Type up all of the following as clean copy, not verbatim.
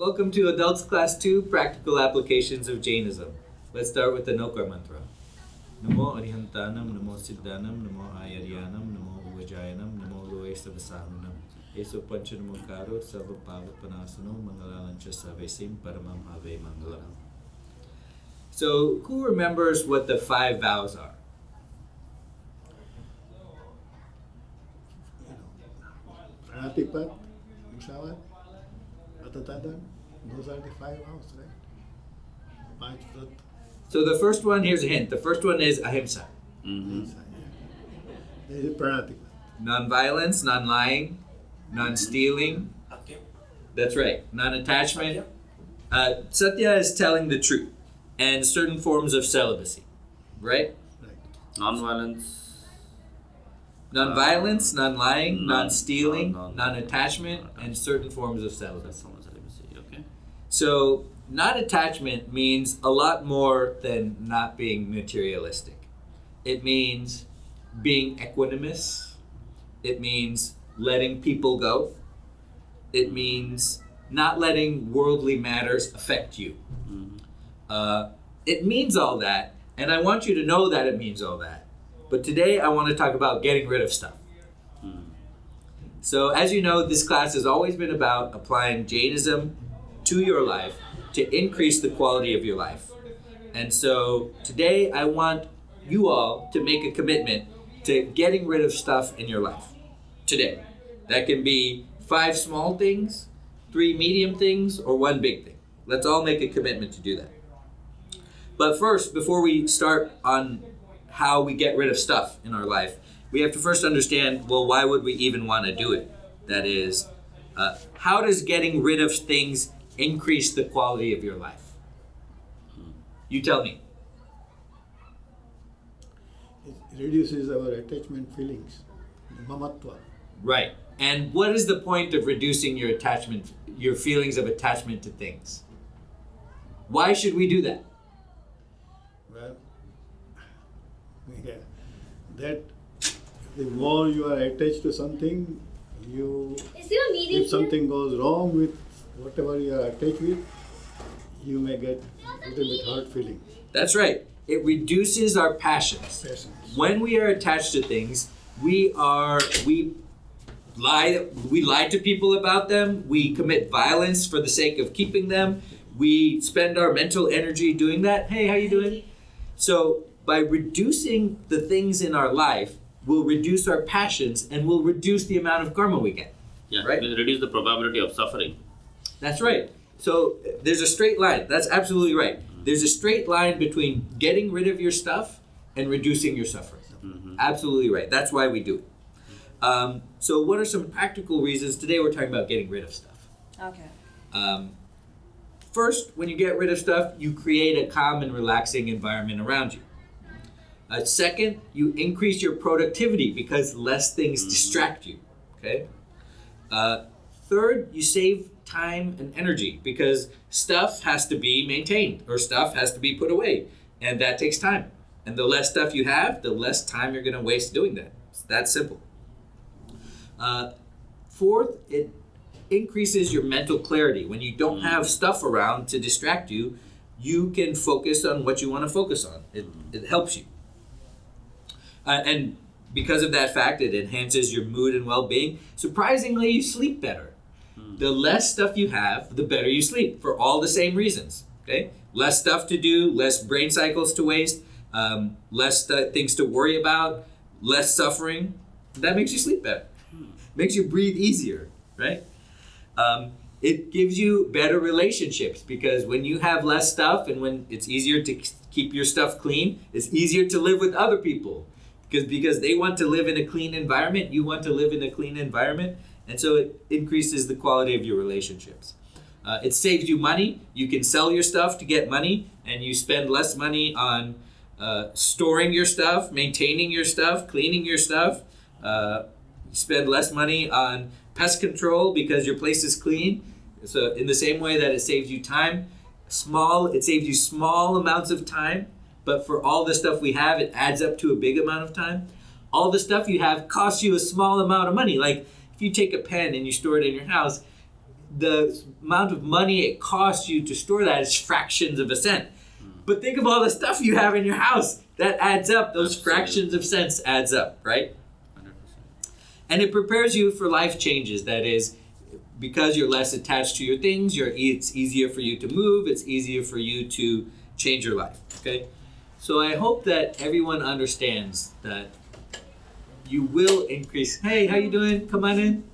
Welcome to Adults Class 2, Practical Applications of Jainism. Let's start with the Nokar Mantra. Namo Arihantanam, Namo Siddhanam, Namo Ayaryanam, Namo Uvajayanam, Namo Loesavasahanam. Eso Panchanamo Karo, Sava Pavapanasano, Mangalalancha Savesim, Paramam Ave Mangalam. So, who remembers what the 5 vows are? Pratipat, Musawat, Atatadan, those are the 5 vows, right? Panch Vrat. So the first one, here's a hint. The first one is ahimsa. There is Pratipat. Non-violence, non-lying, non-stealing. That's right. Non-attachment. Satya is telling the truth. And certain forms of celibacy. Right? Right. Non-violence. Non-violence, non-lying, non- non-stealing, non- non-attachment, and certain forms of celibacy. Okay. So, non-attachment means a lot more than not being materialistic. It means being equanimous. It means letting people go. It means not letting worldly matters affect you. It means all that, and I want you to know that it means all that. But today I want to talk about getting rid of stuff. So as you know, this class has always been about applying Jainism to your life to increase the quality of your life. And so today I want you all to make a commitment to getting rid of stuff in your life. Today. That can be 5 small things, 3 medium things, or 1 big thing. Let's all make a commitment to do that. But first, before we start on how we get rid of stuff in our life, we have to first understand, well, why would we even want to do it? That is, how does getting rid of things increase the quality of your life? You tell me. It reduces our attachment feelings, mamatva. Right. And what is the point of reducing your attachment, your feelings of attachment to things? Why should we do that? Well, yeah, that the more you are attached to something, Is there a meeting if something goes wrong with whatever you are attached with, you may get a little bit hurt feeling. That's right. It reduces our passions. Passions. When we are attached to things, we lie to people about them. We commit violence for the sake of keeping them. We spend our mental energy doing that. Hey, how you doing? So by reducing the things in our life, we'll reduce our passions and we'll reduce the amount of karma we get. Yeah, Right? will reduce the probability of suffering. That's right. So there's a straight line. That's absolutely right. There's a straight line between getting rid of your stuff and reducing your suffering. Absolutely right. That's why we do it. So what are some practical reasons? Today we're talking about getting rid of stuff. Okay. First, when you get rid of stuff, you create a calm and relaxing environment around you. Second, you increase your productivity because less things distract you. Okay. Third, you save time and energy because stuff has to be maintained or stuff has to be put away, and that takes time. And the less stuff you have, the less time you're going to waste doing that. It's that simple. Fourth, it increases your mental clarity. When you don't have stuff around to distract you, you can focus on what you want to focus on. It helps you. And because of that fact, it enhances your mood and well-being. Surprisingly, you sleep better. The less stuff you have, the better you sleep for all the same reasons. Okay, less stuff to do, less brain cycles to waste, less things to worry about, less suffering. That makes you sleep better. Makes you breathe easier, right? It gives you better relationships because when you have less stuff and when it's easier to keep your stuff clean, it's easier to live with other people because they want to live in a clean environment. You want to live in a clean environment. And so it increases the quality of your relationships. It saves you money. You can sell your stuff to get money and you spend less money on storing your stuff, maintaining your stuff, cleaning your stuff. You spend less money on pest control because your place is clean. So in the same way that it saves you time, it saves you small amounts of time, but for all the stuff we have, it adds up to a big amount of time. All the stuff you have costs you a small amount of money. Like if you take a pen and you store it in your house, the amount of money it costs you to store that is fractions of a cent. But think of all the stuff you have in your house. That adds up. Those fractions of cents adds up, right? 100%. And it prepares you for life changes. That is, because you're less attached to your things, it's easier for you to move. It's easier for you to change your life, okay? So I hope that everyone understands that you will increase. Hey, how you doing? Come on in.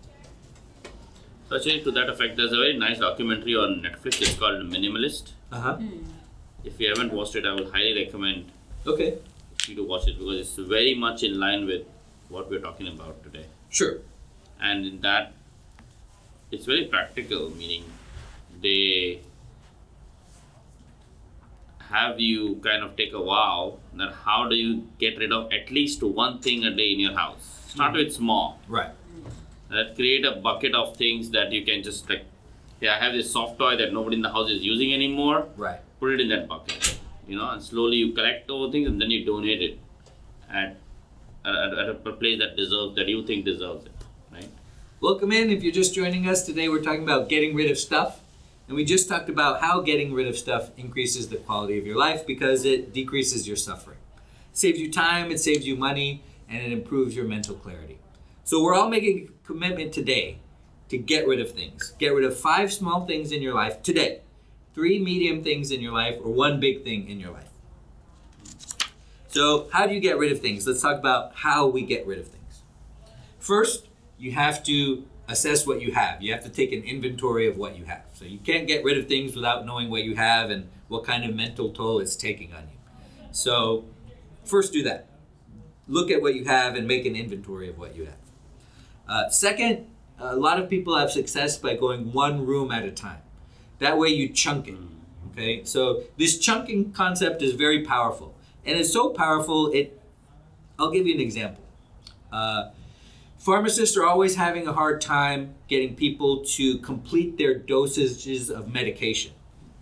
So actually, to that effect, there's a very nice documentary on Netflix. It's called Minimalist. Uh-huh. If you haven't watched it, I would highly recommend Okay. you to watch it because it's very much in line with what we're talking about today. Sure. And in that, it's very practical, meaning they have you kind of take a vow that how do you get rid of at least one thing a day in your house. Start with small. Right. That create a bucket of things that you can just like, yeah, I have this soft toy that nobody in the house is using anymore. Right. Put it in that bucket, and slowly you collect all things and then you donate it at a place that you think deserves it, right? Welcome in. If you're just joining us today, we're talking about getting rid of stuff. And we just talked about how getting rid of stuff increases the quality of your life because it decreases your suffering. It saves you time, it saves you money, and it improves your mental clarity. So we're all making a commitment today to get rid of things. Get rid of 5 small things in your life today, 3 medium things in your life, or 1 big thing in your life. So how do you get rid of things? Let's talk about how we get rid of things. First, you have to assess what you have. You have to take an inventory of what you have. So you can't get rid of things without knowing what you have and what kind of mental toll it's taking on you. So first do that. Look at what you have and make an inventory of what you have. Second, a lot of people have success by going 1 room at a time. That way you chunk it. Okay? So this chunking concept is very powerful. And it's so powerful, I'll give you an example. Pharmacists are always having a hard time getting people to complete their dosages of medication,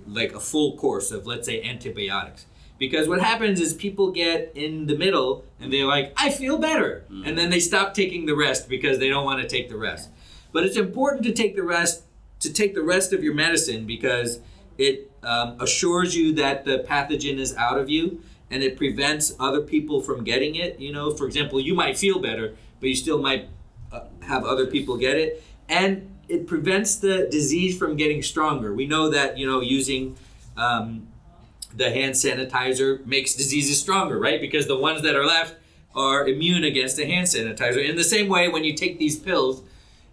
like a full course of, let's say, antibiotics. Because what happens is people get in the middle and they're like, I feel better. And then they stop taking the rest because they don't want to take the rest. But it's important to take the rest of your medicine because it assures you that the pathogen is out of you and it prevents other people from getting it. For example, you might feel better, but you still might have other people get it. And it prevents the disease from getting stronger. We know that, using the hand sanitizer makes diseases stronger, right? Because the ones that are left are immune against the hand sanitizer. In the same way, when you take these pills,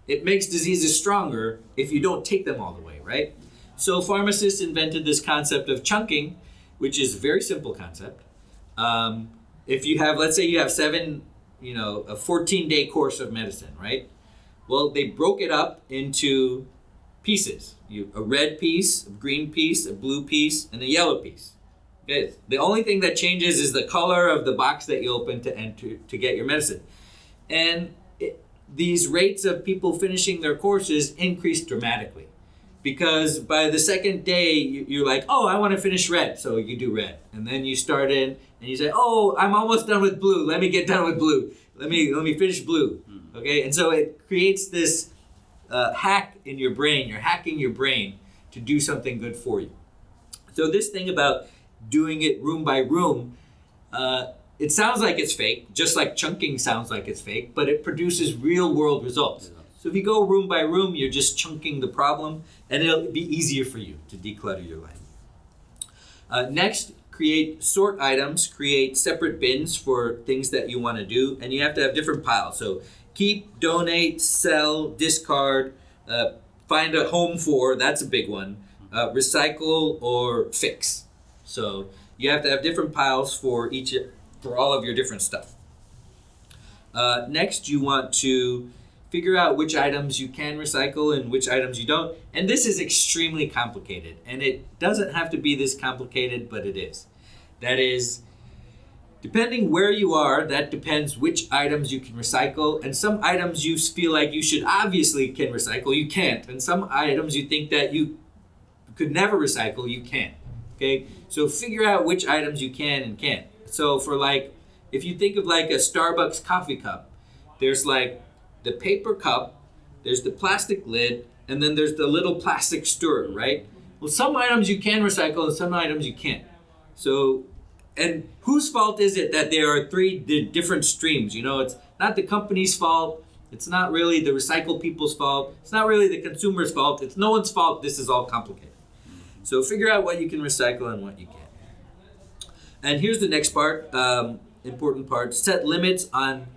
it makes diseases stronger if you don't take them all the way, right? So pharmacists invented this concept of chunking, which is a very simple concept. If you have, let's say you have a 14-day course of medicine, right? Well, they broke it up into pieces. A red piece, a green piece, a blue piece, and a yellow piece. Okay. The only thing that changes is the color of the box that you open to get your medicine. And these rates of people finishing their courses increase dramatically. Because by the second day, you're like, oh, I want to finish red. So you do red. And then you start in and you say, oh, I'm almost done with blue. Let me get done with blue. Let me finish blue. Okay? And so it creates this hack in your brain. You're hacking your brain to do something good for you. So this thing about doing it room by room, it sounds like it's fake, just like chunking sounds like it's fake, but it produces real world results. So if you go room by room, you're just chunking the problem, and it'll be easier for you to declutter your life. Next, sort items, create separate bins for things that you want to do, and you have to have different piles. So keep, donate, sell, discard, find a home for, that's a big one, recycle, or fix. So you have to have different piles for all of your different stuff. Next, you want to figure out which items you can recycle and which items you don't. And this is extremely complicated. And it doesn't have to be this complicated, but it is. That is, depending where you are, that depends which items you can recycle. And some items you feel like you should obviously can recycle, you can't. And some items you think that you could never recycle, you can't. Okay? So figure out which items you can and can't. So if you think of like a Starbucks coffee cup, there's like the paper cup, there's the plastic lid, And then there's the little plastic stirrer, right? Well, some items you can recycle and some items you can't. So, and whose fault is it that there are three different streams? You know, it's not the company's fault. It's not really the recycle people's fault. It's not really the consumer's fault. It's no one's fault. This is all complicated. So figure out what you can recycle and what you can't. And here's the next part, important part. Set limits on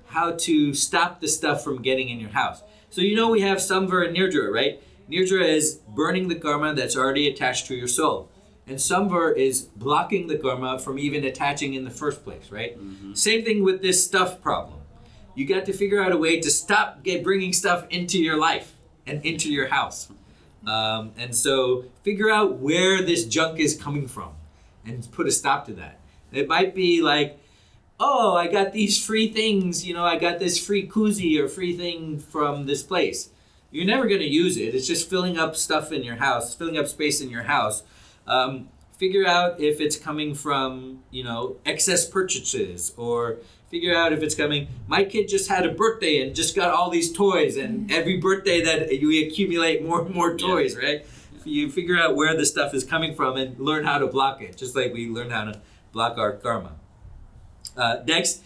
how to stop the stuff from getting in your house. So you know we have Samvara and Nirdra, right? Nirdra is burning the karma that's already attached to your soul. And Samvara is blocking the karma from even attaching in the first place, right? Mm-hmm. Same thing with this stuff problem. You got to figure out a way to stop bringing stuff into your life and into your house. And so figure out where this junk is coming from and put a stop to that. It might be like, oh, I got these free things, you know, I got this free koozie or free thing from this place. You're never going to use it. It's just filling up stuff in your house, filling up space in your house. Figure out if it's coming from, you know, excess purchases, or figure out if it's coming. My kid just had a birthday and just got all these toys, and every birthday that we accumulate more and more toys, right? You figure out where the stuff is coming from and learn how to block it, just like we learn how to block our karma. Next,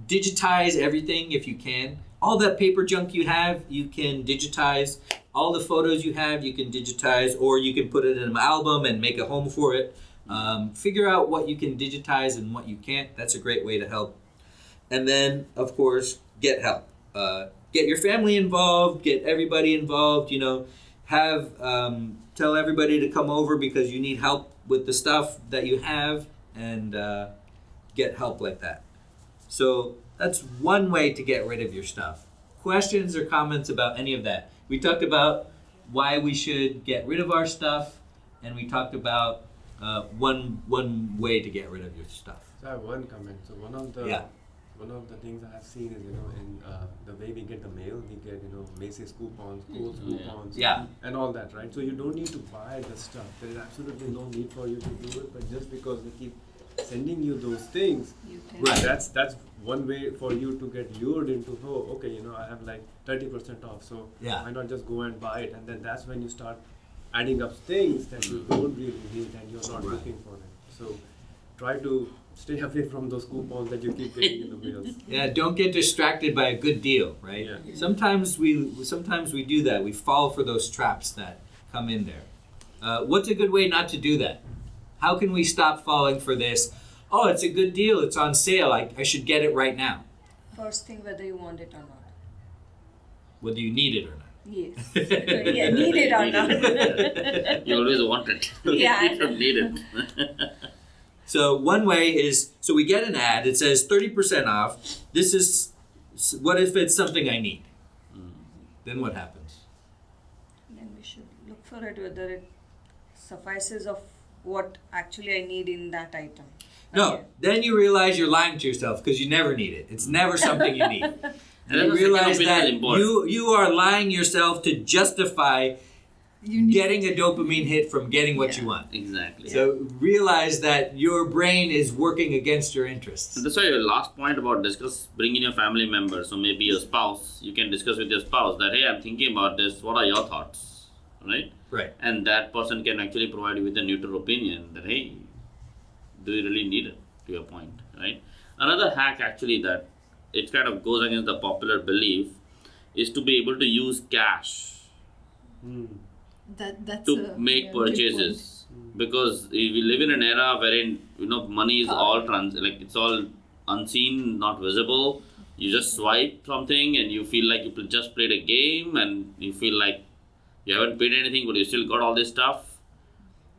digitize everything if you can. All that paper junk you have, you can digitize. All the photos you have, you can digitize, or you can put it in an album and make a home for it. Figure out what you can digitize and what you can't. That's a great way to help. And then, of course, get help. Get your family involved, get everybody involved, you know, tell everybody to come over because you need help with the stuff that you have, and get help like that. So that's one way to get rid of your stuff. Questions or comments about any of that? We talked about why we should get rid of our stuff, and we talked about one way to get rid of your stuff. So I have one comment. So one of the things I have seen is, you know, in the way we get the mail, we get, you know, Macy's coupons, Kohl's coupons, and all that, right? So you don't need to buy the stuff. There is absolutely no need for you to do it, but just because they keep sending you those things, that's one way for you to get lured into, oh, okay, you know, I have like 30% off, so why not just go and buy it? And then that's when you start adding up things that you don't really need and you're not looking for it. So try to stay away from those coupons that you keep getting in the mail. Yeah, don't get distracted by a good deal, right? Yeah. Sometimes we do that. We fall for those traps that come in there. What's a good way not to do that? How can we stop falling for this? Oh, it's a good deal. It's on sale. I should get it right now. First thing, whether you want it or not. Whether you need it or not. Yes. Yeah, need it or not. You always want it. Yeah. You don't need it. So one way is, so we get an ad, it says 30% off. This is, what if it's something I need? Then what happens? Then we should look for it, whether it suffices of what actually I need in that item. No, then you realize you're lying to yourself because you never need it. It's never something you need. And you the realize second that opinion is important. you are lying yourself to justify getting a dopamine hit from getting what you want. Exactly. So realize that your brain is working against your interests. And that's why your last point about bring in your family members, so maybe your spouse, you can discuss with your spouse that, hey, I'm thinking about this, what are your thoughts, right? Right. And that person can actually provide you with a neutral opinion that, hey, do you really need it, to your point, right? Another hack actually that it kind of goes against the popular belief is to be able to use cash That's to make purchases, because we live in an era wherein, you know, money is all it's all unseen, not visible. You just swipe something and you feel like you just played a game, and you feel like you haven't paid anything but you still got all this stuff,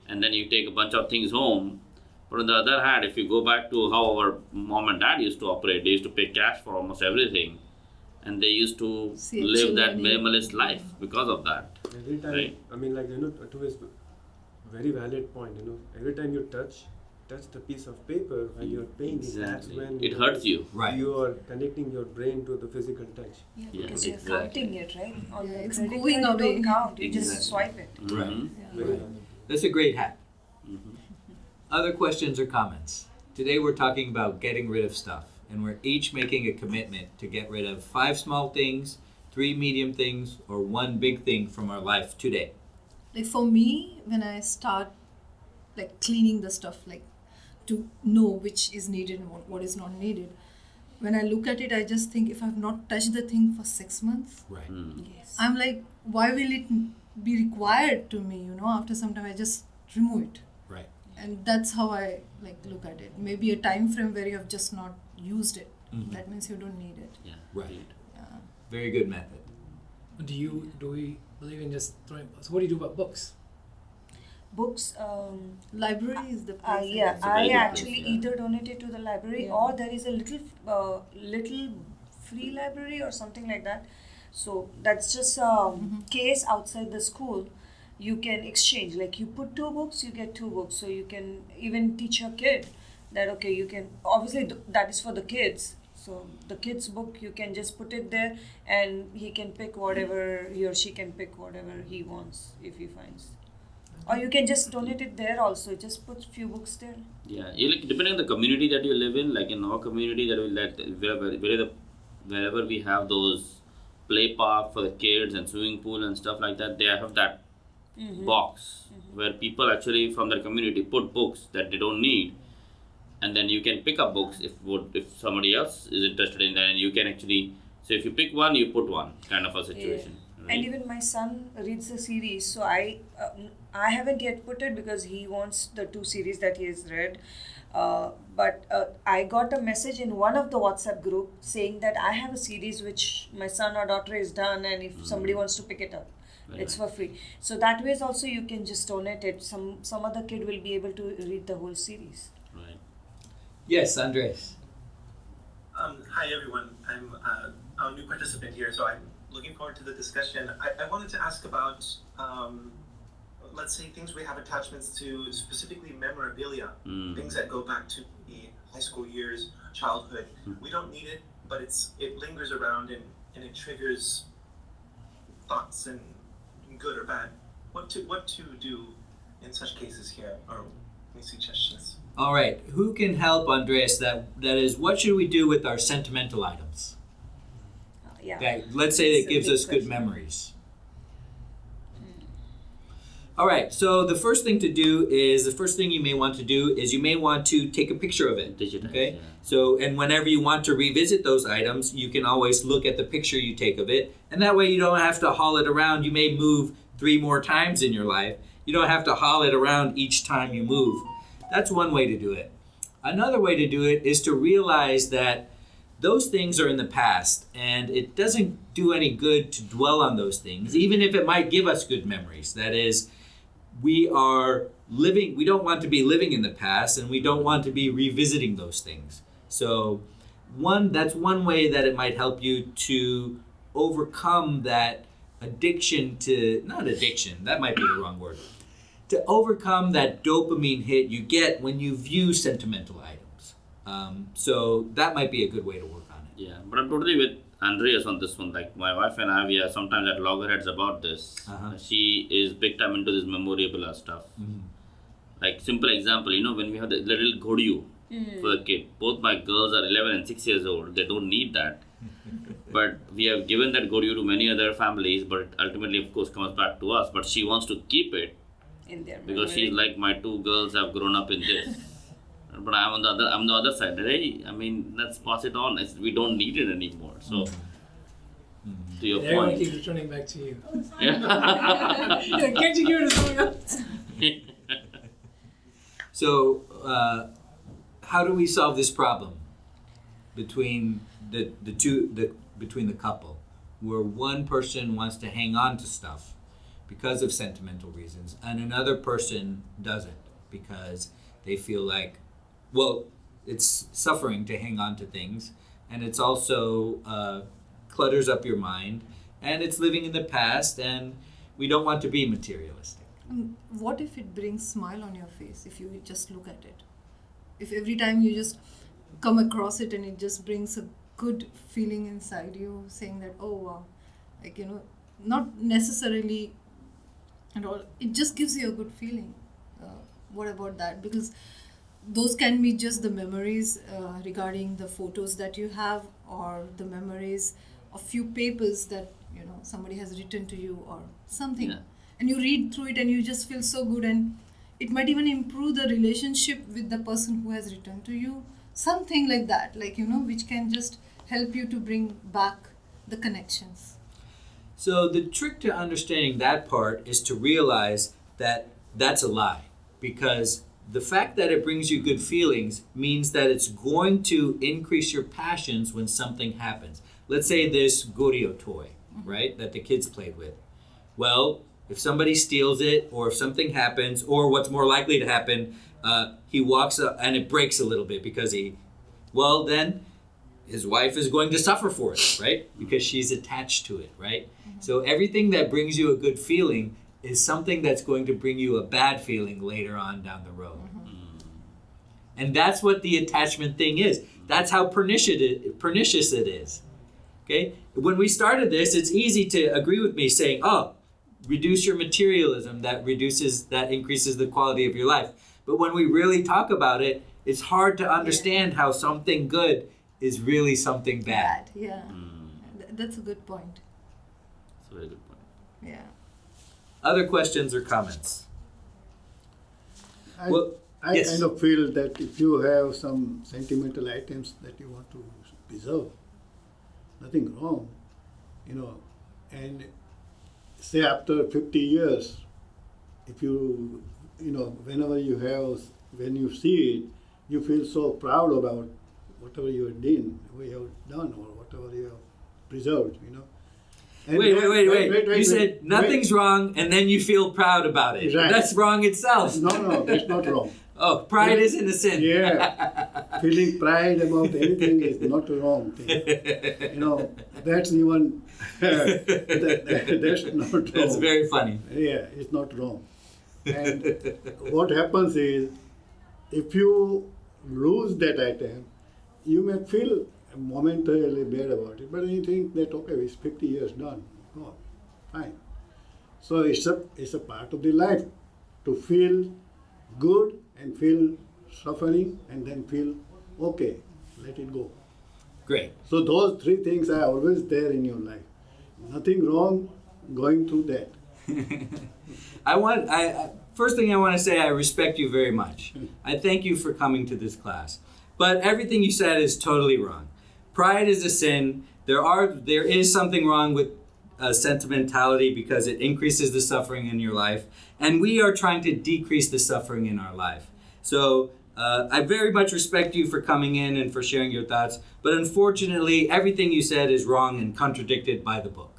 and then you take a bunch of things home. But on the other hand, if you go back to how our mom and dad used to operate, they used to pay cash for almost everything, and they used to live that minimalist life because of that. Every time, right? I mean, like, you know, to his very valid point, you know, every time you touch the piece of paper when you're paying, that's when it hurts you. Right. You are connecting your brain to the physical touch. Yeah, because you're counting it, right? On the it's credit going card, you away. don't count. You Exactly. just swipe it. Right. Very valid. That's a great hack. Other questions or comments? Today we're talking about getting rid of stuff, and we're each making a commitment to get rid of 5 small things, 3 medium things, or 1 big thing from our life today? Like for me, when I start like cleaning the stuff, like to know which is needed and what is not needed, when I look at it, I just think if I've not touched the thing for 6 months, Right. Yes. I'm like, why will it be required to me? After some time, I just remove it. Right. And that's how I like look at it. Maybe a time frame where you have just not used it. That means you don't need it. Yeah. Right. Very good method. Do we believe in just throwing? So what do you do about books? Books. Library is the place. Yeah, a I very good actually place, yeah. either donate it to the library Yeah. or there is a little free library or something like that. So that's just a case outside the school. You can exchange, like you put 2 books, you get 2 books. So you can even teach your kid that okay, you can obviously that is for the kids. So the kid's book, you can just put it there, and he can pick whatever he or she can pick whatever he wants if he finds. Or you can just donate it there also. Just put few books there. Yeah, like depending on the community that you live in, like in our community that we let wherever we have those play park for the kids and swimming pool and stuff like that, they have that box where people actually from their community put books that they don't need, and then you can pick up books if somebody else is interested in that, and you can actually, so if you pick one, you put one, kind of a situation. Yeah. Right? And even my son reads the series, so I haven't yet put it because he wants the 2 series that he has read. But I got a message in one of the WhatsApp group saying that I have a series which my son or daughter is done, and if somebody wants to pick it up, it's for free. So that way also you can just donate it. Some other kid will be able to read the whole series. Right. Yes, Andres. Hi everyone, I'm a new participant here, so I'm looking forward to the discussion. I wanted to ask about, let's say, things we have attachments to, specifically memorabilia, things that go back to the high school years, childhood. We don't need it, but it lingers around and it triggers thoughts, and good or bad. What to do in such cases here, or any suggestions? All right. Who can help Andres? That is, what should we do with our sentimental items? Yeah. That, let's say It's it a gives big us good question. memories. All right. So the first thing you may want to do is you may want to take a picture of it. Digitize, Okay. yeah. So, and whenever you want to revisit those items, you can always look at the picture you take of it, and that way you don't have to haul it around. You may move 3 more times in your life. You don't have to haul it around each time you move. That's one way to do it. Another way to do it is to realize that those things are in the past, and it doesn't do any good to dwell on those things, even if it might give us good memories. That is, we don't want to be living in the past, and we don't want to be revisiting those things. So that's one way that it might help you to overcome that not addiction, that might be the wrong word, to overcome that dopamine hit you get when you view sentimental items. So that might be a good way to work on it. Yeah, but I'm totally with Andreas on this one. Like my wife and I, we are sometimes at loggerheads about this. She is big time into this memorabilia stuff. Like simple example, when we have the little godiyo for the kid. Both my girls are 11 and 6 years old. They don't need that. But we have given that godiyo to many other families, but ultimately, of course, comes back to us. But she wants to keep it In their because memory. she's like, my 2 girls have grown up in this. But I'm the other side. Hey, I mean, let's pass it on. We don't need it anymore. So, to your Everyone point. keeps returning back to you. Yeah. Can't you give it to someone else? So how do we solve this problem between between the couple, where one person wants to hang on to stuff because of sentimental reasons, and another person doesn't because they feel like, well, it's suffering to hang on to things, and it's also clutters up your mind, and it's living in the past, and we don't want to be materialistic. What if it brings smile on your face if you just look at it? If every time you just come across it and it just brings a good feeling inside you, saying that, oh wow, like, not necessarily at all, it just gives you a good feeling. What about that? Because those can be just the memories regarding the photos that you have, or the memories of few papers that somebody has written to you or something, Yeah. and you read through it and you just feel so good, and it might even improve the relationship with the person who has written to you, something like that, which can just help you to bring back the connections. So the trick to understanding that part is to realize that that's a lie, because the fact that it brings you good feelings means that it's going to increase your passions when something happens. Let's say this Goryeo toy, right, that the kids played with. Well, if somebody steals it, or if something happens, or what's more likely to happen, he walks up and it breaks a little bit because then his wife is going to suffer for it, right? Because she's attached to it, right? So everything that brings you a good feeling is something that's going to bring you a bad feeling later on down the road. And that's what the attachment thing is. That's how pernicious it is. Okay? When we started this, it's easy to agree with me saying, reduce your materialism, that increases the quality of your life. But when we really talk about it, it's hard to understand how something good is really something bad. Yeah. That's a good point. That's a very good point. Yeah. Other questions or comments? I yes. kind of feel that if you have some sentimental items that you want to preserve, nothing wrong, and say after 50 years, if whenever when you see it, you feel so proud about whatever you have done or whatever you have preserved, And Wait. You said nothing's wrong, and then you feel proud about it. Right. That's wrong itself. No, that's not wrong. Oh, pride isn't a sin. Yeah, feeling pride about anything is not a wrong thing. That's even that's not wrong. That's very funny. Yeah, it's not wrong. And what happens is, if you lose that item, you may feel momentarily bad about it, but then you think that it's 50 years done. Oh, fine. So it's a part of the life to feel good and feel suffering and then feel okay, let it go. Great. So those three things are always there in your life. Nothing wrong going through that. First thing I want to say, I respect you very much. I thank you for coming to this class. But everything you said is totally wrong. Pride is a sin. There is something wrong with sentimentality because it increases the suffering in your life. And we are trying to decrease the suffering in our life. So I very much respect you for coming in and for sharing your thoughts. But unfortunately, everything you said is wrong and contradicted by the book.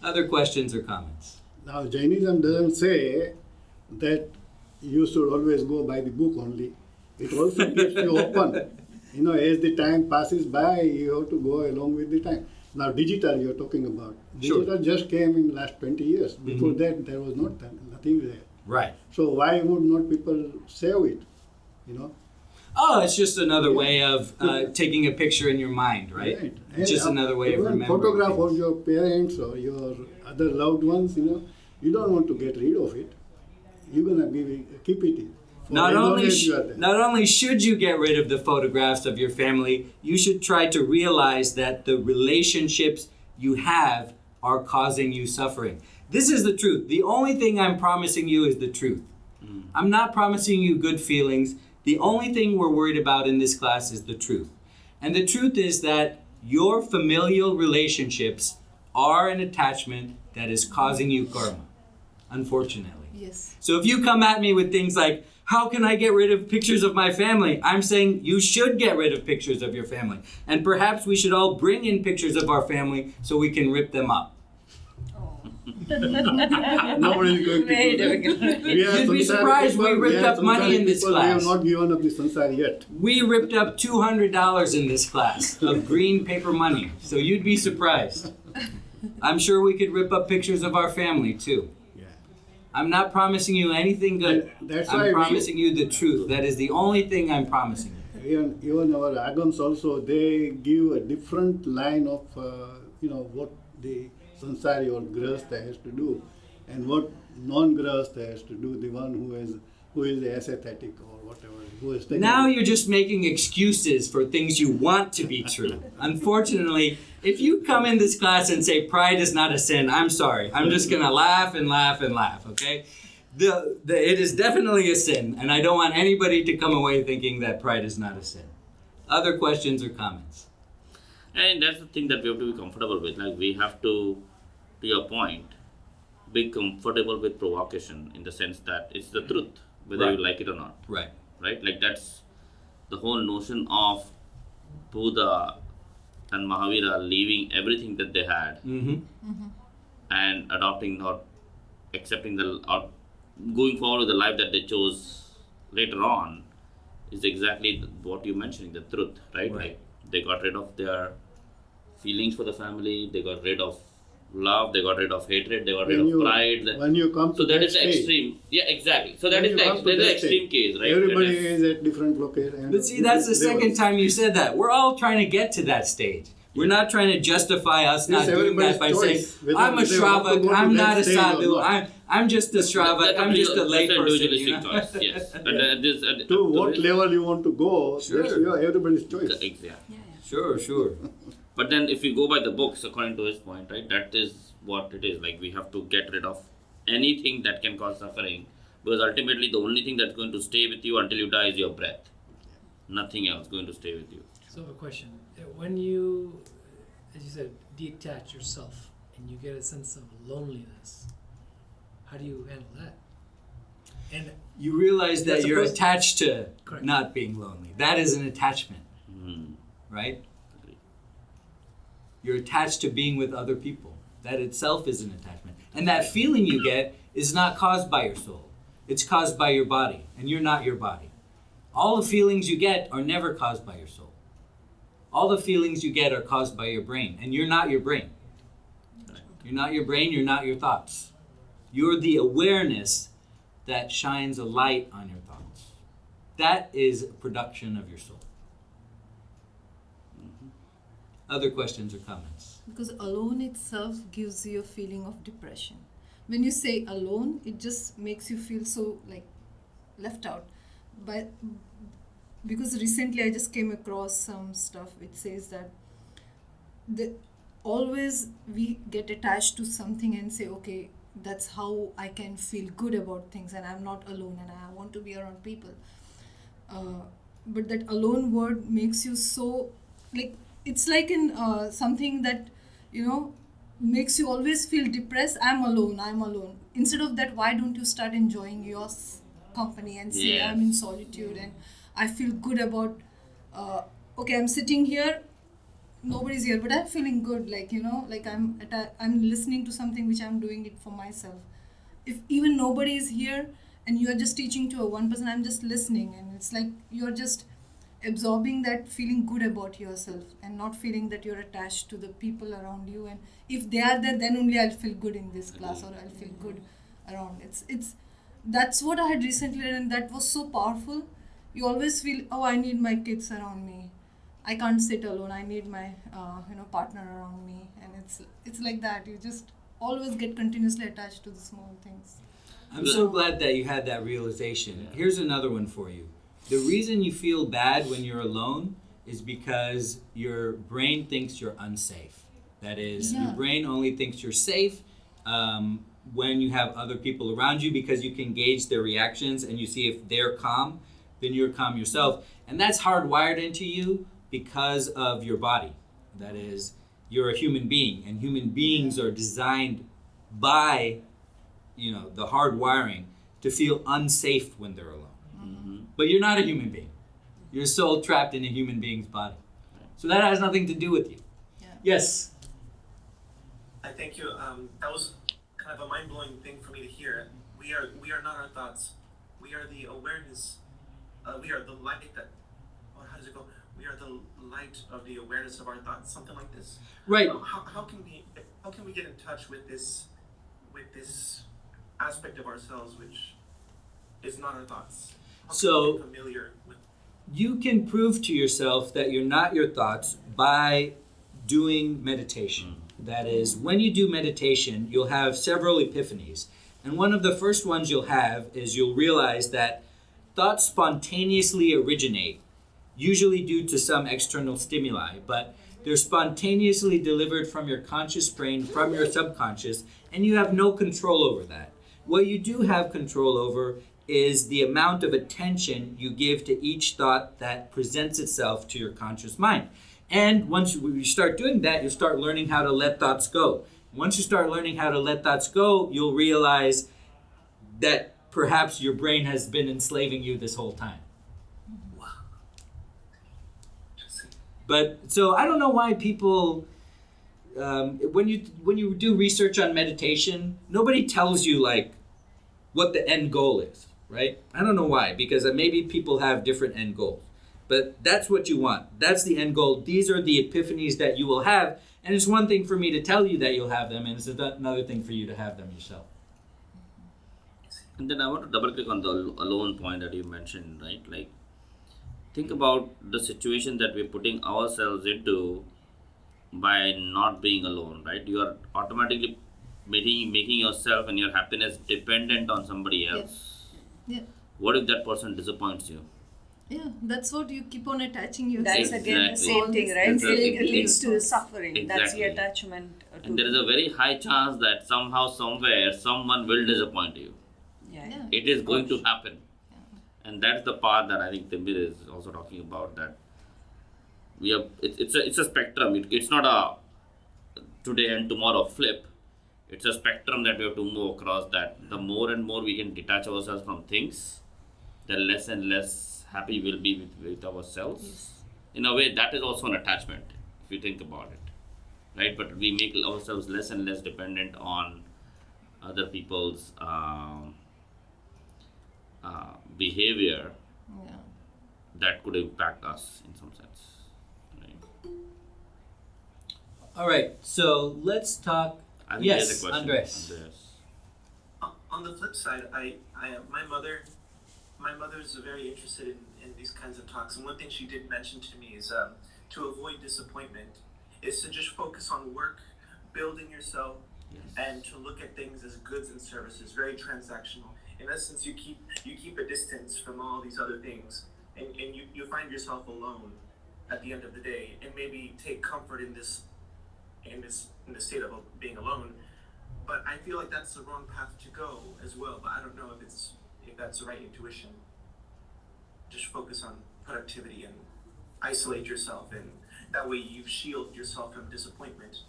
Other questions or comments? Now, Jainism doesn't say that you should always go by the book only. It also gives you open. As the time passes by, you have to go along with the time. Now, digital you're talking about. Digital just came in the last 20 years. Before that, there was nothing there. Right. So why would not people save it? Oh, it's just another way of taking a picture in your mind, right? It's just another way of remembering photograph things. of your parents or your other loved ones, you don't want to get rid of it. You're going to keep it in. Not only should you get rid of the photographs of your family, you should try to realize that the relationships you have are causing you suffering. This is the truth. The only thing I'm promising you is the truth. I'm not promising you good feelings. The only thing we're worried about in this class is the truth. And the truth is that your familial relationships are an attachment that is causing you karma, unfortunately. Yes. So if you come at me with things like, how can I get rid of pictures of my family? I'm saying you should get rid of pictures of your family. And perhaps we should all bring in pictures of our family so we can rip them up. Nobody is going to do that. You'd be surprised we ripped up money in this class. We have not given up the sansar yet. We ripped up $200 in this class of green paper money. So you'd be surprised. I'm sure we could rip up pictures of our family too. I'm not promising you anything good. I'm promising you the truth. That is the only thing I'm promising you. Even our agams also, they give a different line of, what the sansari or grahastha has to do and what non-grahastha has to do, the one who has who is aesthetic or whatever, who is taking Now you're just making excuses for things you want to be true. Unfortunately, if you come in this class and say pride is not a sin, I'm sorry. I'm just going to laugh and laugh and laugh, okay? It is definitely a sin, and I don't want anybody to come away thinking that pride is not a sin. Other questions or comments? And that's the thing that we have to be comfortable with. Like, we have to your point, be comfortable with provocation in the sense that it's the truth, whether Right. you like it or not. Right. Right? Like, that's the whole notion of Buddha and Mahavira leaving everything that they had and adopting or accepting or going forward with the life that they chose later on is exactly what you're mentioning, the truth, right? Like, they got rid of their feelings for the family, they got rid of love, they got rid of hatred, they got rid of pride. When you come to so that that is the stage, extreme. Yeah, exactly. So that when is you come to the that extreme stage, case, right? Everybody That is at different location. But see, that's the second time you said that. We're all trying to get to that stage. We're not trying to justify us not doing that by saying, I'm a Shravak, I'm not a sadhu, I'm just a Shravak, I'm just a lay person. You know? choice, yes. To what level you want to go, Sure. that's everybody's choice. Exactly. Sure. But then if we go by the books, according to his point, right, that is what it is. Like, we have to get rid of anything that can cause suffering, because ultimately the only thing that's going to stay with you until you die is your breath. Nothing else going to stay with you. So I have a question. When you, as you said, detach yourself and you get a sense of loneliness, how do you handle that? And You realize that you're attached to Correct. not being lonely. That is an attachment, right? Agree. You're attached to being with other people. That itself is an attachment. And that feeling you get is not caused by your soul. It's caused by your body, and you're not your body. All the feelings you get are never caused by your soul. All the feelings you get are caused by your brain, and you're not your brain. You're not your brain, you're not your thoughts. You're the awareness that shines a light on your thoughts. That is a production of your soul. Other questions or comments? Because alone itself gives you a feeling of depression. When you say alone, it just makes you feel so like left out. But because recently I just came across some stuff which says that always we get attached to something and say, okay, that's how I can feel good about things and I'm not alone and I want to be around people. But that alone word makes you so, like, it's like in something that, makes you always feel depressed. I'm alone. Instead of that, why don't you start enjoying your company and say, Yes. I'm in solitude and I feel good about, okay, I'm sitting here, nobody's here, but I'm feeling good, like I'm listening to something which I'm doing it for myself. If even nobody is here and you're just teaching to a one person, I'm just listening, and it's like you're just absorbing that feeling good about yourself and not feeling that you're attached to the people around you, and if they are there, then only I'll feel good in this class or I'll feel good around. It's that's what I had recently read, and that was so powerful. You always feel, oh, I need my kids around me, I can't sit alone, I need my partner around me, and it's like that. You just always get continuously attached to the small things. I'm so glad that you had that realization. Here's another one for you. The reason you feel bad when you're alone is because your brain thinks you're unsafe. That is, your brain only thinks you're safe when you have other people around you, because you can gauge their reactions and you see if they're calm, then you're calm yourself. And that's hardwired into you because of your body. That is, you're a human being, and human beings are designed by, the hardwiring to feel unsafe when they're alone. But you're not a human being. You're a soul trapped in a human being's body. So that has nothing to do with you. Yeah. Yes? I thank you. That was kind of a mind-blowing thing for me to hear. We are not our thoughts. We are the awareness. We are the light that. Or how does it go? We are the light of the awareness of our thoughts. Something like this. Right. How can we get in touch with this aspect of ourselves which is not our thoughts? How can we get familiar with? You can prove to yourself that you're not your thoughts by doing meditation. That is, when you do meditation, you'll have several epiphanies. And one of the first ones you'll have is you'll realize that thoughts spontaneously originate, usually due to some external stimuli, but they're spontaneously delivered from your conscious brain, from your subconscious, and you have no control over that. What you do have control over is the amount of attention you give to each thought that presents itself to your conscious mind. And once you start doing that, you'll start learning how to let thoughts go. Once you start learning how to let thoughts go, you'll realize that perhaps your brain has been enslaving you this whole time. But so I don't know why people, when you do research on meditation, nobody tells you like what the end goal is, right? I don't know why, because maybe people have different end goals. But that's what you want. That's the end goal. These are the epiphanies that you will have. And it's one thing for me to tell you that you'll have them, and it's another thing for you to have them yourself. And then I want to double click on the alone point that you mentioned, right? Like, think about the situation that we're putting ourselves into by not being alone, right? You are automatically making yourself and your happiness dependent on somebody else. Yeah. What if that person disappoints you? Yeah, that's what you keep on attaching yourself. That's again the Exactly. same thing, right? Exactly. It leads to suffering. That's the Exactly. attachment. And there is a very high chance that somehow, somewhere, someone will disappoint you. Yeah. It is going to happen. And that's the part that I think Timbir is also talking about, that we are, it's a spectrum. It's not a today and tomorrow flip. It's a spectrum that we have to move across, that the more and more we can detach ourselves from things, the less and less happy we'll be with ourselves. Yes. In a way, that is also an attachment, if you think about it. Right? But we make ourselves less and less dependent on other people's behavior Yeah. that could impact us in some sense. Right? All right, so let's talk. I think Yes, there's a question. Andres. On the flip side, my mother's very interested in these kinds of talks, and one thing she did mention to me is to avoid disappointment is to just focus on work, building yourself, and to look at things as goods and services, very transactional. In essence, you keep a distance from all these other things, and you find yourself alone at the end of the day, and maybe take comfort in this state of being alone. But I feel like that's the wrong path to go as well. But I don't know if that's the right intuition. Just focus on productivity and isolate yourself, and that way you shield yourself from disappointment.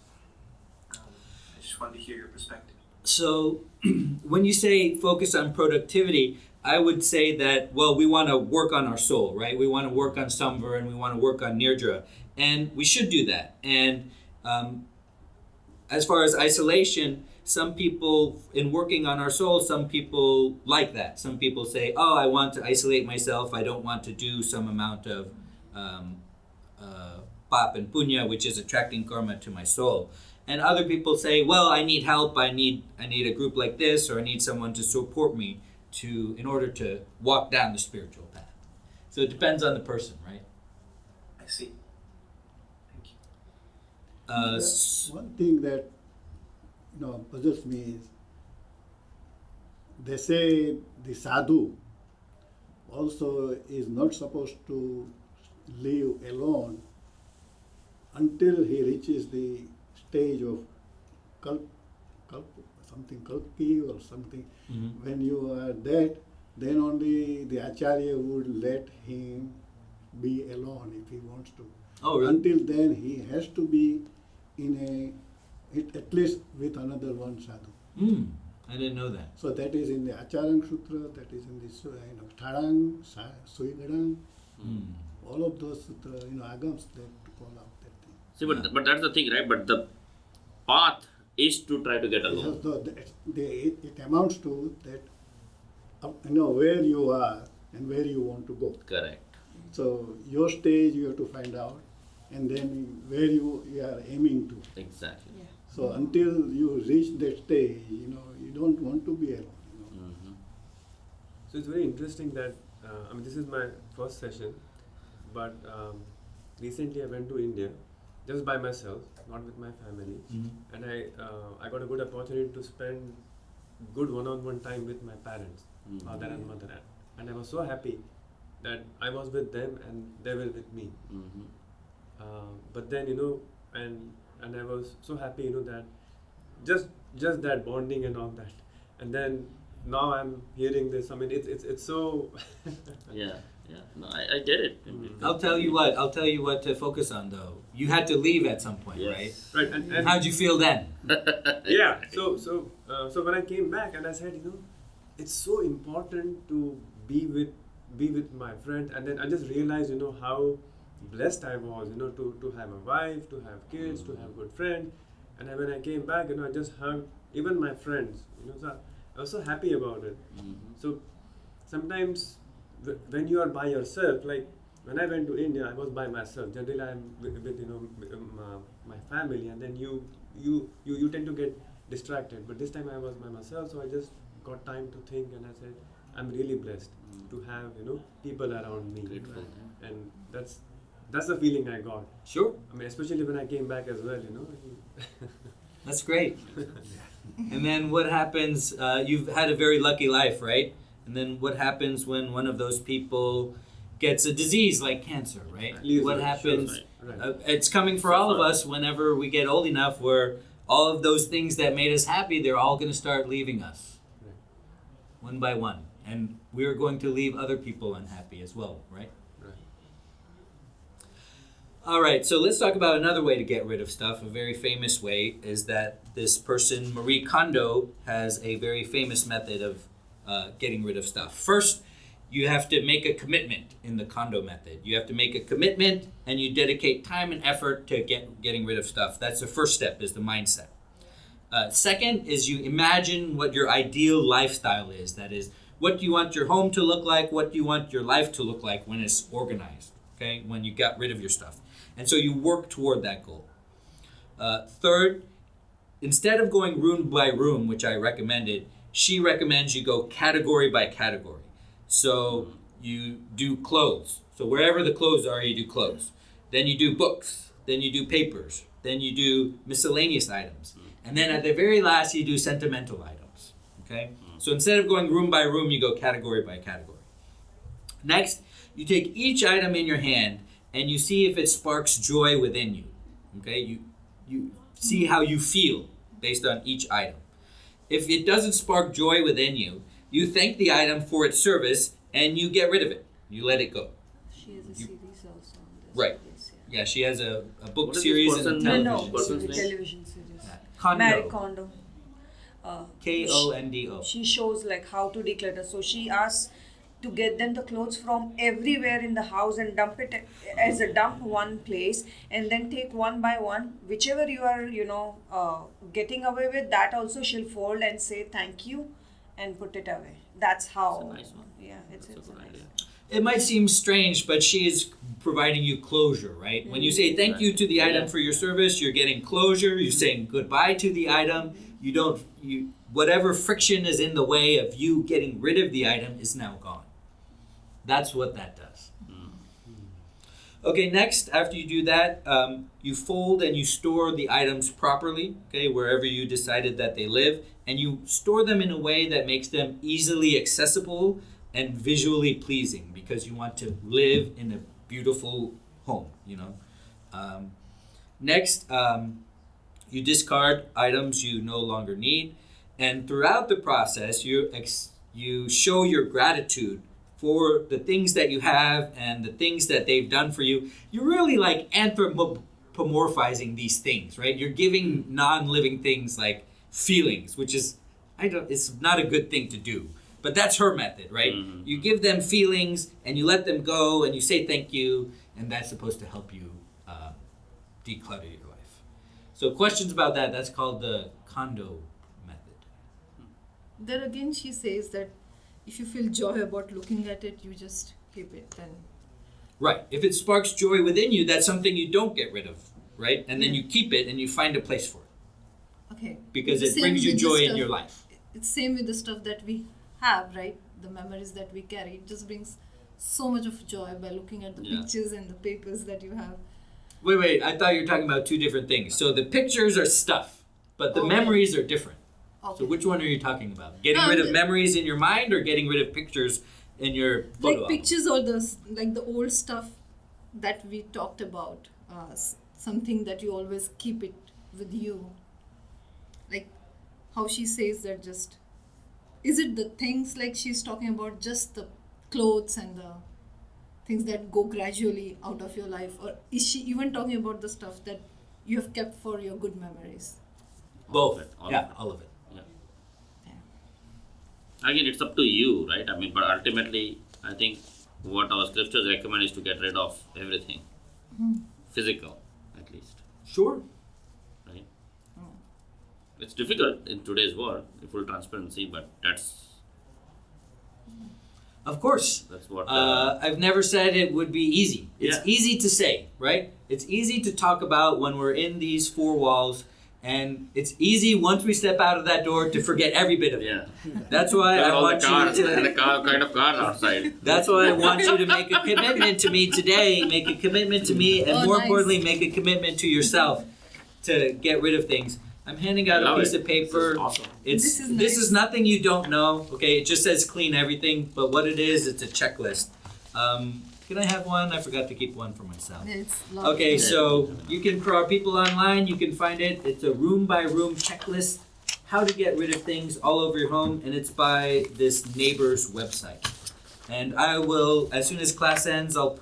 I just wanted to hear your perspective. So when you say focus on productivity, I would say that, well, we want to work on our soul, right? We want to work on Samvar and we want to work on Nirdra. And we should do that. And as far as isolation, some people, in working on our soul, some people like that. Some people say, oh, I want to isolate myself. I don't want to do some amount of pap and punya, which is attracting karma to my soul. And other people say, well, I need help. I need a group like this, or I need someone to support me in order to walk down the spiritual path. So it depends on the person, right? I see. Thank you. One thing that puzzles me is they say the sadhu also is not supposed to live alone until he reaches the stage of kalki or something. Mm-hmm. When you are that, then only the acharya would let him be alone if he wants to. Oh, really? Until then, he has to be at least with another one sadhu. I didn't know that. So that is in the Acharang Sutra, that is in the Tharang, Suigadang, all of those agams that call out that thing. See, but that's the thing, right? But the path is to try to get alone. So it amounts to that, where you are and where you want to go. Correct. So your stage you have to find out, and then where you are aiming to. Exactly. So until you reach that stage, you don't want to be alone. Mm-hmm. So it's very interesting that this is my first session, but recently I went to India just by myself, not with my family, and I got a good opportunity to spend good one-on-one time with my parents, father and mother, and I was so happy that I was with them and they were with me. But then and I was so happy that just that bonding and all that, and then now I'm hearing this. I mean, it's so. Yeah. No, I get it. I'll tell you what to focus on though. You had to leave at some point, right? Right. And How'd you feel then? yeah. So when I came back and I said, it's so important to be with my friend, and then I just realized, how blessed I was, to have a wife, to have kids, to have good friends, and then when I came back, I just hugged even my friends, so I was so happy about it. So sometimes when you are by yourself, like when I went to India, I was by myself. Generally, I'm with my family, and then you tend to get distracted. But this time I was by myself, so I just got time to think, and I said, I'm really blessed to have people around me, and that's the feeling I got. Sure. I mean, especially when I came back as well, That's great. And then what happens? You've had a very lucky life, right? And then what happens when one of those people gets a disease like cancer, right? What happens? Right. It's coming for all of us whenever we get old enough where all of those things that made us happy, they're all going to start leaving us. Right. One by one. And we're going to leave other people unhappy as well, right? Right. All right, so let's talk about another way to get rid of stuff. A very famous way is that this person, Marie Kondo, has a very famous method of getting rid of stuff. First, you have to make a commitment in the Kondo method. You have to make a commitment and you dedicate time and effort to getting rid of stuff. That's the first step, is the mindset. Second is you imagine what your ideal lifestyle is. That is, what do you want your home to look like? What do you want your life to look like when it's organized? Okay, when you got rid of your stuff. And so you work toward that goal. Third, instead of going room by room, which I recommended, she recommends you go category by category. So you do clothes. So wherever the clothes are, you do clothes. Then you do books. Then you do papers. Then you do miscellaneous items. And then at the very last, you do sentimental items. Okay? So instead of going room by room, you go category by category. Next, you take each item in your hand and you see if it sparks joy within you. Okay? You see how you feel based on each item. If it doesn't spark joy within you, you thank the item for its service and you get rid of it. You let it go. She has a series also on this. Right. Yes, Yeah, she has a book What is series this and a person- television person's series. name? television series. Kondo. Marie Kondo. Kondo. She shows like how to declutter. So she asks to get them the clothes from everywhere in the house and dump it as a dump one place, and then take one by one, whichever you are getting away with, that also she'll fold and say thank you and put it away. That's how. That's a nice one. Yeah, it's That's a a good nice. idea. It might seem strange, but she is providing you closure, right? When you say thank you to the item for your service, you're getting closure. You're saying goodbye to the item. Whatever friction is in the way of you getting rid of the item is now gone. That's what that does. Okay, next, after you do that, you fold and you store the items properly, okay, wherever you decided that they live, and you store them in a way that makes them easily accessible and visually pleasing, because you want to live in a beautiful home, Next, you discard items you no longer need, and throughout the process, you show your gratitude for the things that you have and the things that they've done for you. You're really like anthropomorphizing these things, right? You're giving non-living things like feelings, which is, it's not a good thing to do. But that's her method, right? Mm-hmm. You give them feelings and you let them go and you say thank you, and that's supposed to help you declutter your life. So questions about that, that's called the Kondo method. There again, she says that if you feel joy about looking at it, you just keep it. Then Right. If it sparks joy within you, that's something you don't get rid of, right? And then you keep it and you find a place for it. okay, Because It's it the brings same you with the joy in stuff- your life. It's same with the stuff that we have, right? The memories that we carry. It just brings so much of joy by looking at the Yeah. pictures and the papers that you have. Wait, I thought you were talking about two different things. So the pictures are stuff, but the Okay. memories are different. Okay. So which one are you talking about? Getting No, rid I'm of ju- memories in your mind or getting rid of pictures in your photo Like album? pictures or like the old stuff that we talked about, something that you always keep it with you. Like how she says that just, is it the things like she's talking about, just the clothes and the things that go gradually out of your life, or is she even talking about the stuff that you have kept for your good memories? Both. All Yeah, of it. all of it. Again, it's up to you, right? I mean, but ultimately, I think what our scriptures recommend is to get rid of everything, physical, at least, Sure. right? It's difficult in today's world, in full transparency, but that's Of course. what. I've never said it would be easy. It's Yeah. easy to say, right? It's easy to talk about when we're in these four walls, and it's easy once we step out of that door to forget every bit of it. Yeah. That's why I all want the cars you and the to. kind of cars outside. That's why I want you to make a commitment to me today. Make a commitment to me, and Oh, more nice. importantly, make a commitment to yourself to get rid of things. I'm handing out a Love piece it. of paper. This is awesome. It's This is this nice. is nothing you don't know. Okay, it just says clean everything, but what it is, it's a checklist. Can I have one? I forgot to keep one for myself. It's lovely. Okay, so you can, for our people online, you can find it. It's a room by room checklist, how to get rid of things all over your home, and it's by this neighbor's website. And I will, as soon as class ends, I'll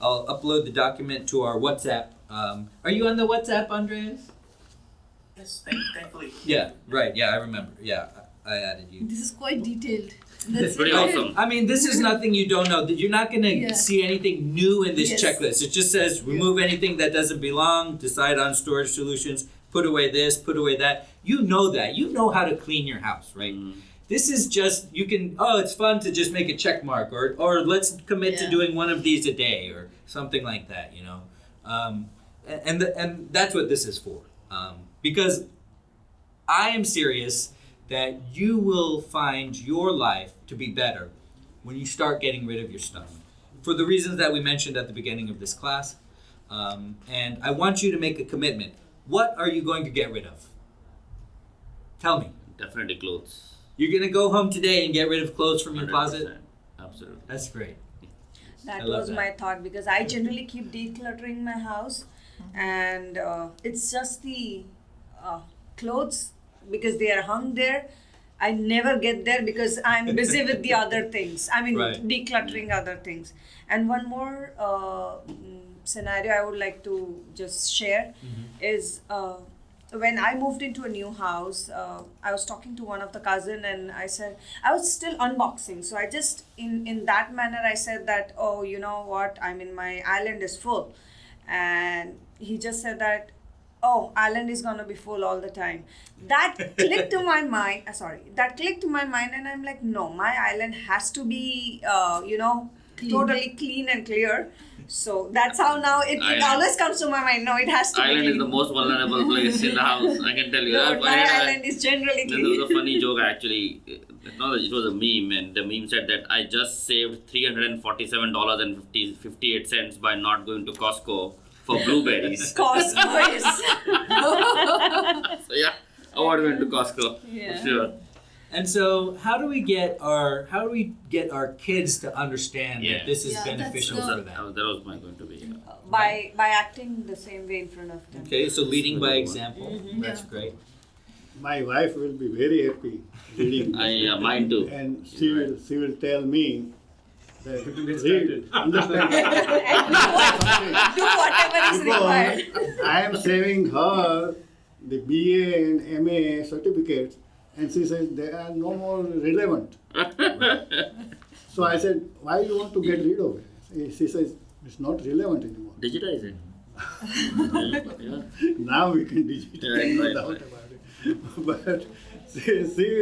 upload the document to our WhatsApp. Are you on the WhatsApp, Andreas? Yes, thankfully. Yeah, right. Yeah, I remember. Yeah, I added you. This is quite detailed. That's Pretty very awesome. I mean, this is nothing you don't know. You're not going to Yeah. see anything new in this Yes. checklist. It just says remove anything that doesn't belong, decide on storage solutions, put away this, put away that. You know that. You know how to clean your house, right? This is just, you can, it's fun to just make a check mark, or let's commit to Yeah. doing one of these a day, or something like that, you know. And that's what this is for. Because I am serious that you will find your life to be better when you start getting rid of your stuff. For the reasons that we mentioned at the beginning of this class. And I want you to make a commitment. What are you going to get rid of? Tell me. Definitely clothes. You're going to go home today and get rid of clothes from your 100%. closet? Absolutely. That's great. That I love was that. my thought, because I generally keep decluttering my house, and it's just the clothes, because they are hung there. I never get there because I'm busy with the other things. I mean, Right. decluttering other things. And one more scenario I would like to just share is when I moved into a new house, I was talking to one of the cousin, and I said, I was still unboxing. So I just, in that manner, I said that, oh, you know what, I mean, my island is full. And he just said that, oh, island is gonna be full all the time. That clicked to my mind. That clicked to my mind, and I'm like, no, my island has to be, Clean. totally clean and clear. So that's how now it Island. always comes to my mind. No, it has to Island be is clean. the most vulnerable place in the house. I can tell you. No, I've- my island is generally There was clean. a funny joke actually. It was a meme, and the meme said that I just saved $347.58 by not going to Costco for blueberries. Costco is. So yeah, I would have went to Costco Yeah. for sure. And so, how do we get our kids to understand Yeah. that this is Yeah, that's beneficial the- for That them? was my going to be. by acting the same way in front of them. Okay, so leading by example. That's Yeah. great. My wife will be very happy reading this. Mine too. And she will tell me that To get read, started. understand. Do whatever is required. Because I am saving her the BA and MA certificates, and she says they are no more relevant. So I said, why you want to get rid of it? She says, it's not relevant anymore. Digitize it. Yeah. Now we can digitize, no Right. doubt about it. But she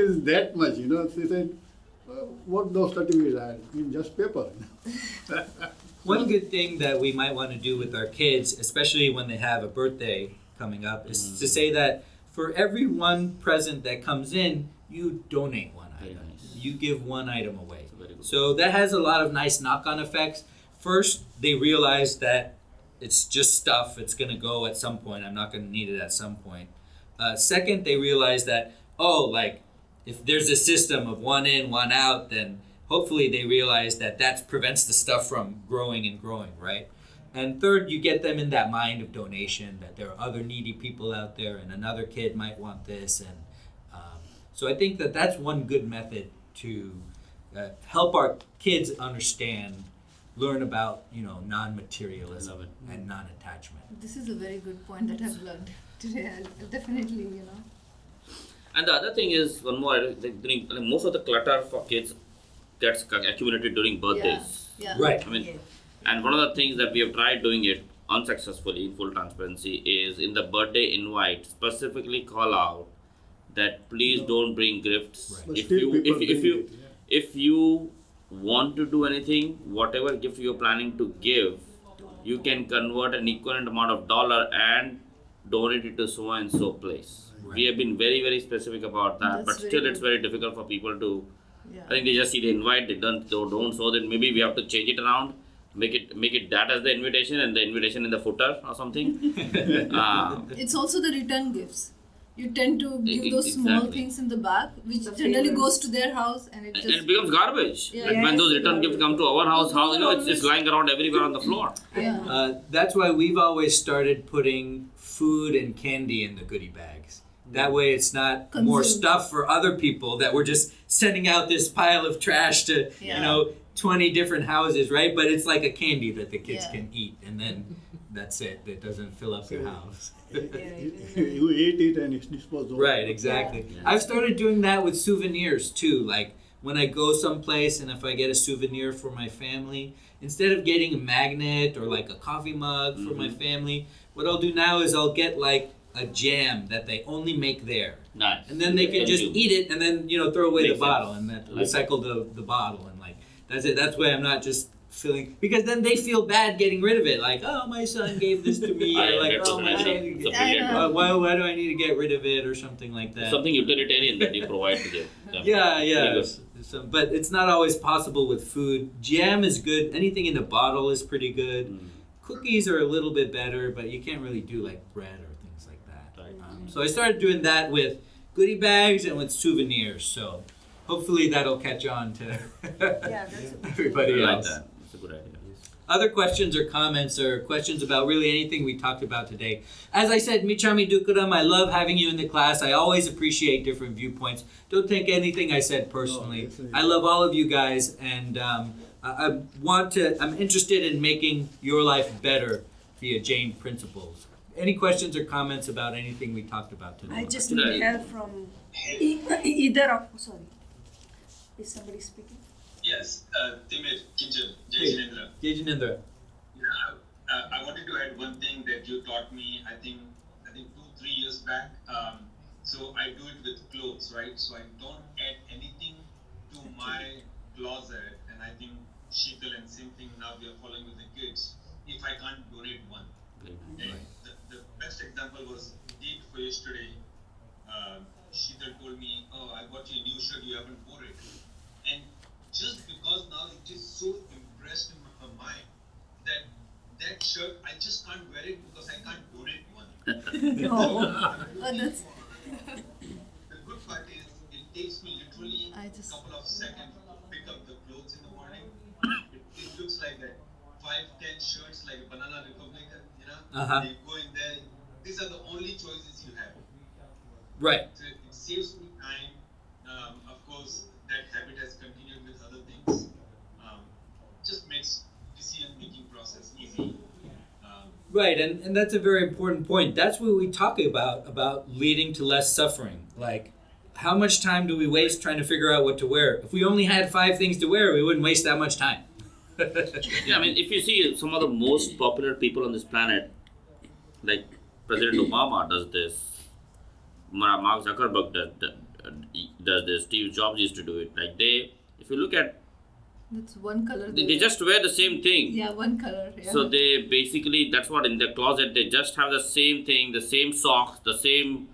is that much, she said, what those certificates are? In just paper. One good thing that we might want to do with our kids, especially when they have a birthday coming up, is to say that for every one present that comes in, you donate one Very item. nice. You give one item away. That's very good. So that has a lot of nice knock-on effects. First, they realize that it's just stuff. It's going to go at some point. I'm not going to need it at some point. Second, they realize that, oh, like if there's a system of one in, one out, then hopefully they realize that prevents the stuff from growing and growing, right? And third, you get them in that mind of donation, that there are other needy people out there and another kid might want this. And so I think that that's one good method to help our kids understand, learn about, non-materialism and non-attachment. This is a very good point that I've learned today. I'll definitely. And the other thing is, one more, most of the clutter for kids gets accumulated during birthdays. Yeah. Right. I mean, and one of the things that we have tried doing it unsuccessfully, in full transparency, is in the birthday invite, specifically call out that please don't bring gifts. Right. But If still you people if, bring if you it, yeah. if you want to do anything, whatever gift you're planning to give, you can convert an equivalent amount of dollar and donate it to so and so place. Right. We have been very, very specific about that, That's but very still it's good. very difficult for people to. Yeah. I think they just see the invite, they don't so then maybe we have to change it around, make it that as the invitation and the invitation in the footer or something. It's also the return gifts. You tend to give those small Exactly. things in the back, which The generally favors. goes to their house, and it And just it becomes garbage. Yeah. Like when those return Yes. gifts come to our house, how it's Always- lying around everywhere on the floor. yeah. That's why we've always started putting food and candy in the goodie bags. That way it's not more Consumed. stuff for other people that we're just sending out this pile of trash to, Yeah. 20 different houses, right? But it's like a candy that the kids Yeah. can eat, and then that's it. That doesn't fill up your house. You eat it and it's disposed of. Right, exactly. Yeah. I've started doing that with souvenirs too. Like when I go someplace and if I get a souvenir for my family, instead of getting a magnet or like a coffee mug for my family, what I'll do now is I'll get like a jam that they only make there. Nice. And then they can just eat it and then, throw away Makes the bottle sense. and that Like recycle the bottle and like that's it. That's why I'm not just filling, because then they feel bad getting rid of it. Like, oh, my son gave this to me. Or like, oh, my son, It's a brilliant why do I need to get rid of it or something like that? something utilitarian that you provide to them. Yeah. Very good. But it's not always possible with food. Jam is good. Anything in a bottle is pretty good. Cookies are a little bit better, but you can't really do like bread or things like that. Right. So I started doing that with goodie bags and with souvenirs. So hopefully that'll catch on to That's a everybody I like else. that. That's a good idea. Other questions or comments or questions about really anything we talked about today. As I said, Michami Dukuram, I love having you in the class. I always appreciate different viewpoints. Don't take anything I said personally. definitely. I love all of you guys, and I'm interested in making your life better via Jain principles. Any questions or comments about anything we talked about today? I just Today. need help from either of. Sorry, is somebody speaking? Yes, Timur, Kinjal, Jai Jinendra. Jai Jinendra. I wanted to add one thing that you taught me, I think 2-3 years back. So I do it with clothes, right? So I don't add anything to my closet, and I think Sheetal and same thing now we are following with the kids. If I can't donate one, and the best example was date for yesterday. Sheetal told me, "Oh, I got you a new shirt. You haven't worn it," and just because now it is so impressed in my mind that shirt I just can't wear it because I can't donate one. Oh, that's The good part is it takes me literally I a just- couple of seconds to pick up the clothes in the morning. It looks like that 5-10 shirts like a Banana Republic, Uh-huh. They go in there. These are the only choices you have. Right. So it saves me time. Of course, that habit has continued with other things. Just makes decision-making process easy. Right, and that's a very important point. That's what we talk about leading to less suffering. Like, how much time do we waste trying to figure out what to wear? If we only had 5 things to wear, we wouldn't waste that much time. Yeah, I mean, if you see some of the most popular people on this planet, like President Obama does this, Mark Zuckerberg does this, Steve Jobs used to do it. Like if you look at, that's one color. they just wear the same thing. Yeah, one color. Yeah. So they basically, that's what in their closet, they just have the same thing, the same socks, the same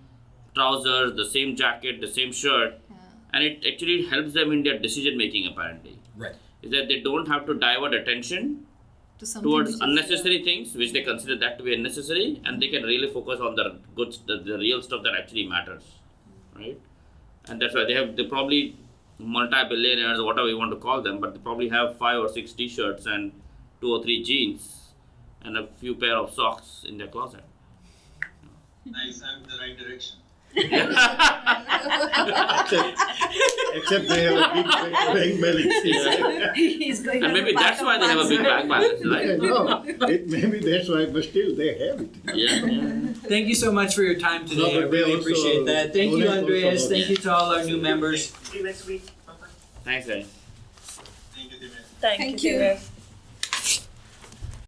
trousers, the same jacket, the same shirt. Yeah. And it actually helps them in their decision making apparently. Right. Is that they don't have to divert attention To something which towards is, unnecessary things which they consider that to be unnecessary, and they can really focus on the good, the real stuff that actually matters, right? and that's why they probably multi-billionaires or whatever you want to call them, but they probably have 5 or 6 t-shirts and 2 or 3 jeans and a few pair of socks in their closet. Nice, I'm in the right direction. Except they have a big bank balance. He's going And on maybe the that's back why of they have a us. big bank balance, I right? know. Maybe that's why, but still they have it. Yeah. Thank you so much for your time today. No, I but they really also appreciate that. Thank you, donate Andreas. also. Thank you to all our new members. See you next week. Bye-bye. Thanks, guys. Thank you, Dimit. Thank Thank you. you. Dimit.